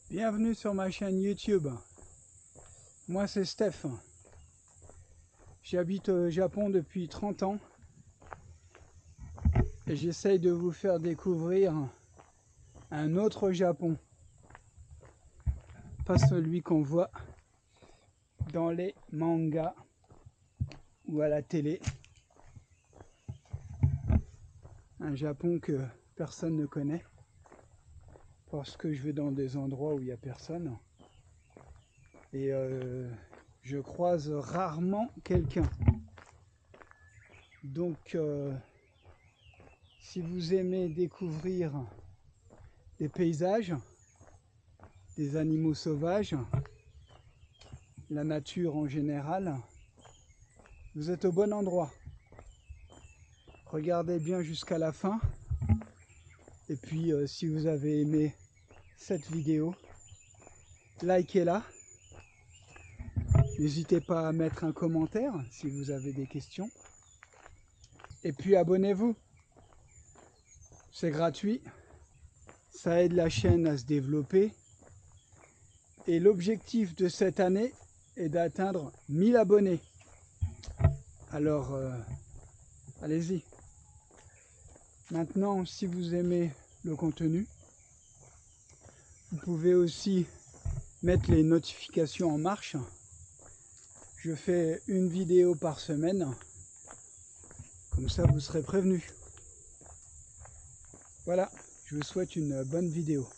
Bienvenue sur ma chaîne YouTube. Moi c'est Steph. J'habite au Japon depuis 30 ans et j'essaye de vous faire découvrir un autre Japon. Pas celui qu'on voit dans les mangas ou à la télé. Un Japon que personne ne connaît parce que je vais dans des endroits où il n'y a personne. Et je croise rarement quelqu'un. Donc si vous aimez découvrir des paysages, des animaux sauvages, la nature en général, vous êtes au bon endroit. Regardez bien jusqu'à la fin. Et puis si vous avez aimé cette vidéo, likez-la. N'hésitez pas à mettre un commentaire si vous avez des questions. Et puis abonnez-vous. C'est gratuit. Ça aide la chaîne à se développer. Et l'objectif de cette année est d'atteindre 1000 abonnés. Alors, allez-y. Maintenant, si vous aimez le contenu, vous pouvez aussi mettre les notifications en marche. Je fais une vidéo par semaine. Comme ça, vous serez prévenus. Voilà, je vous souhaite une bonne vidéo.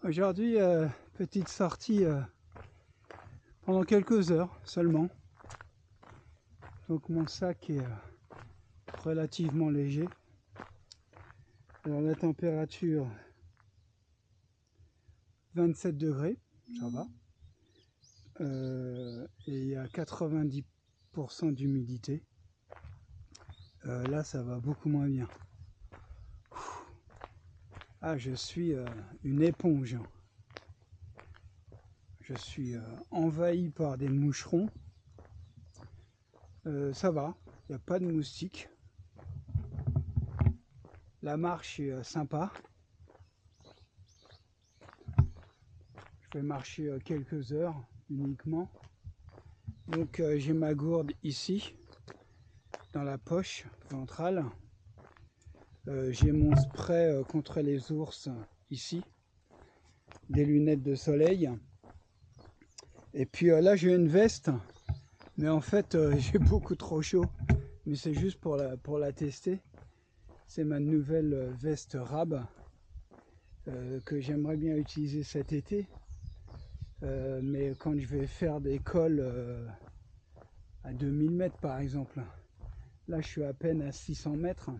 Aujourd'hui, petite sortie pendant quelques heures seulement. Donc mon sac est relativement léger. Alors la température 27 degrés, ça va. Et il y a 90% d'humidité. Là ça va beaucoup moins bien. Ah, je suis une éponge. Je suis envahi par des moucherons. Ça va, il n'y a pas de moustiques. La marche est sympa. Je vais marcher quelques heures uniquement. Donc j'ai ma gourde ici, dans la poche ventrale. J'ai mon spray contre les ours ici. Des lunettes de soleil. Et puis là j'ai une veste. Mais en fait j'ai beaucoup trop chaud. Mais c'est juste pour la tester. C'est ma nouvelle veste Rab que j'aimerais bien utiliser cet été. Mais quand je vais faire des cols à 2000 mètres par exemple, là je suis à peine à 600 mètres.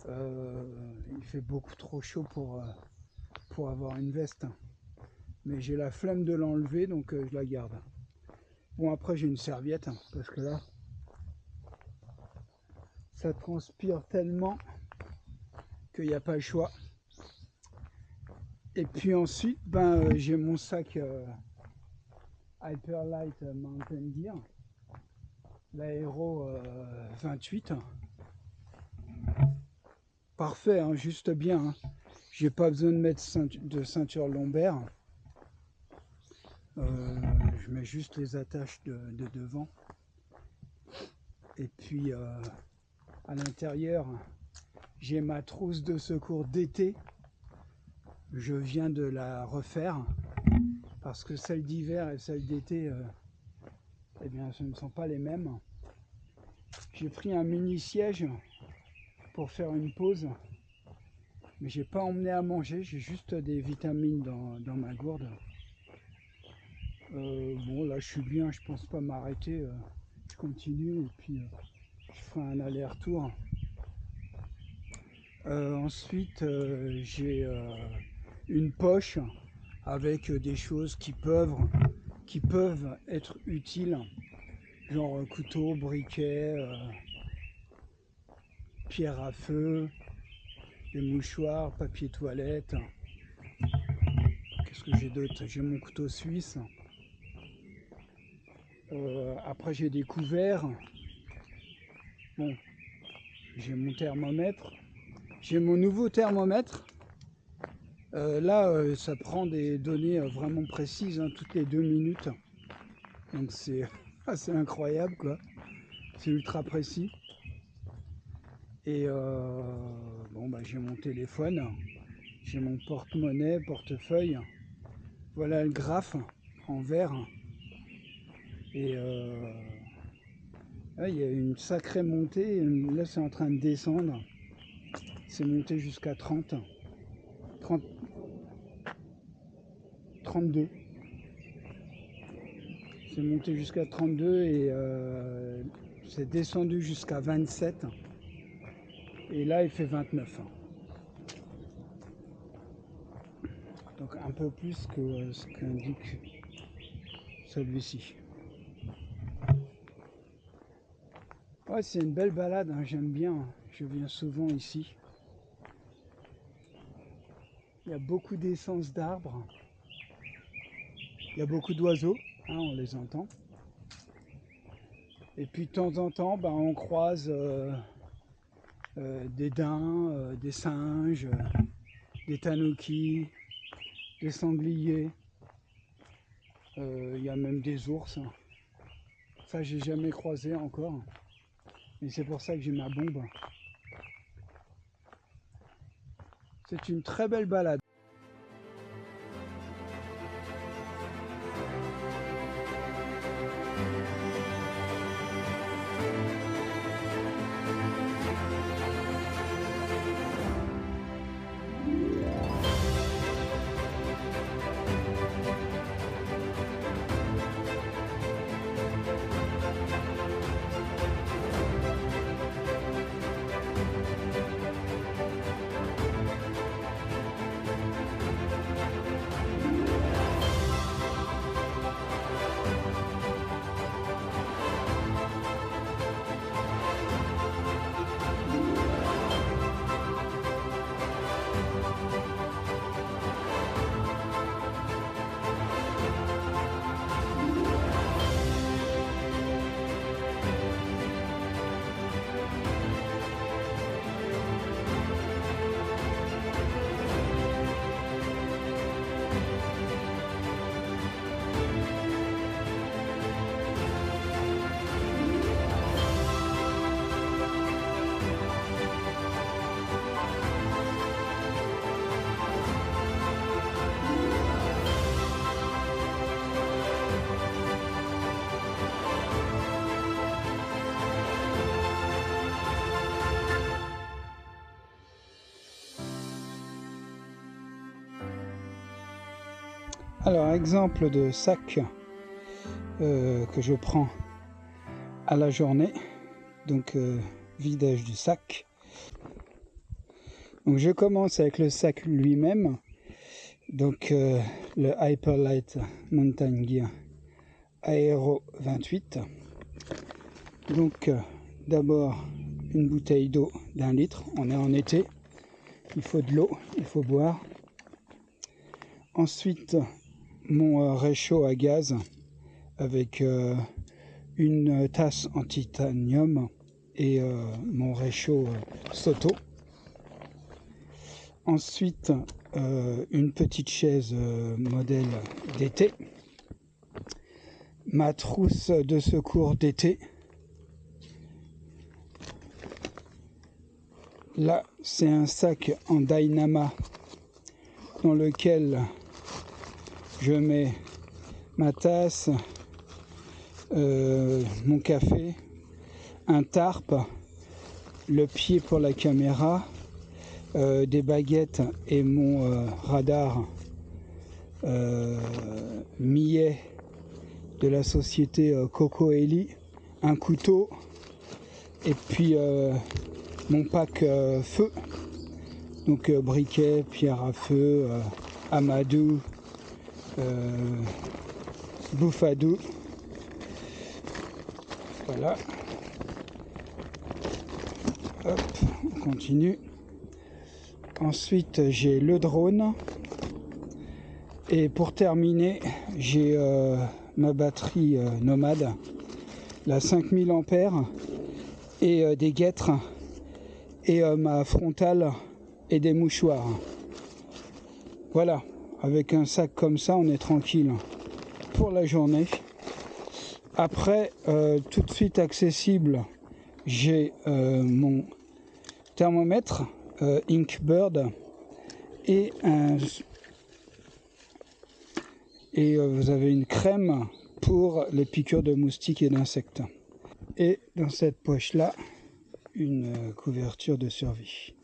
Il fait beaucoup trop chaud pour avoir une veste. Mais j'ai la flemme de l'enlever, donc je la garde. Bon, après j'ai une serviette, parce que là, ça transpire tellement qu'il n'y a pas le choix. Et puis ensuite, j'ai mon sac Hyperlight Mountain Gear, l'aéro 28. Parfait, hein, juste bien. Hein. J'ai pas besoin de mettre de ceinture lombaire. Je mets juste les attaches de devant. Et puis à l'intérieur, j'ai ma trousse de secours d'été. Je viens de la refaire parce que celle d'hiver et celle d'été, eh bien, ce ne sont pas les mêmes. J'ai pris un mini siège pour faire une pause, mais j'ai pas emmené à manger. J'ai juste des vitamines dans ma gourde. Bon, là, je suis bien. Je pense pas m'arrêter. Je continue et puis je ferai un aller-retour. Ensuite, j'ai une poche avec des choses qui peuvent être utiles, genre couteau, briquet, pierre à feu, des mouchoirs, papier toilette. Qu'est-ce que j'ai d'autre? J'ai mon couteau suisse. Après j'ai des couverts. Bon, j'ai mon thermomètre. J'ai mon nouveau thermomètre. Là, ça prend des données vraiment précises, hein, toutes les 2 minutes. Donc c'est assez incroyable, quoi. C'est ultra précis. Et bon, bah, j'ai mon téléphone, j'ai mon porte-monnaie, portefeuille. Voilà le graphe en vert. Et là, il y a une sacrée montée. Là, c'est en train de descendre. C'est monté jusqu'à 30, 32. C'est monté jusqu'à 32 et c'est descendu jusqu'à 27. Et là, il fait 29. Donc un peu plus que ce qu'indique celui-ci. Ouais, c'est une belle balade, hein, j'aime bien. Je viens souvent ici. Il y a beaucoup d'essence d'arbres. Il y a beaucoup d'oiseaux, hein, on les entend. Et puis de temps en temps, bah, on croise des daims, des singes, des tanuki, des sangliers. Il y a même des ours. Ça, j'ai jamais croisé encore. Et c'est pour ça que j'ai ma bombe. C'est une très belle balade. Alors, exemple de sac que je prends à la journée, donc vidage du sac. Donc je commence avec le sac lui-même, donc le Hyperlight Mountain Gear Aero 28. Donc d'abord une bouteille d'eau d'1 litre, on est en été, il faut de l'eau, il faut boire. Ensuite mon réchaud à gaz avec une tasse en titanium et mon réchaud Soto. Ensuite une petite chaise modèle d'été, ma trousse de secours d'été. Là c'est un sac en Dynama dans lequel je mets ma tasse, mon café, un tarp, le pied pour la caméra, des baguettes et mon radar millet de la société Coco Eli, un couteau et puis mon pack feu Donc briquet, pierre à feu, amadou, bouffadou. Voilà. Hop, on continue. Ensuite, j'ai le drone. Et pour terminer, j'ai ma batterie nomade, la 5000 ampères, et des guêtres, et ma frontale et des mouchoirs. Voilà, avec un sac comme ça, on est tranquille pour la journée. Après, tout de suite accessible, j'ai mon thermomètre Inkbird et vous avez une crème pour les piqûres de moustiques et d'insectes. Et dans cette poche là, une couverture de survie.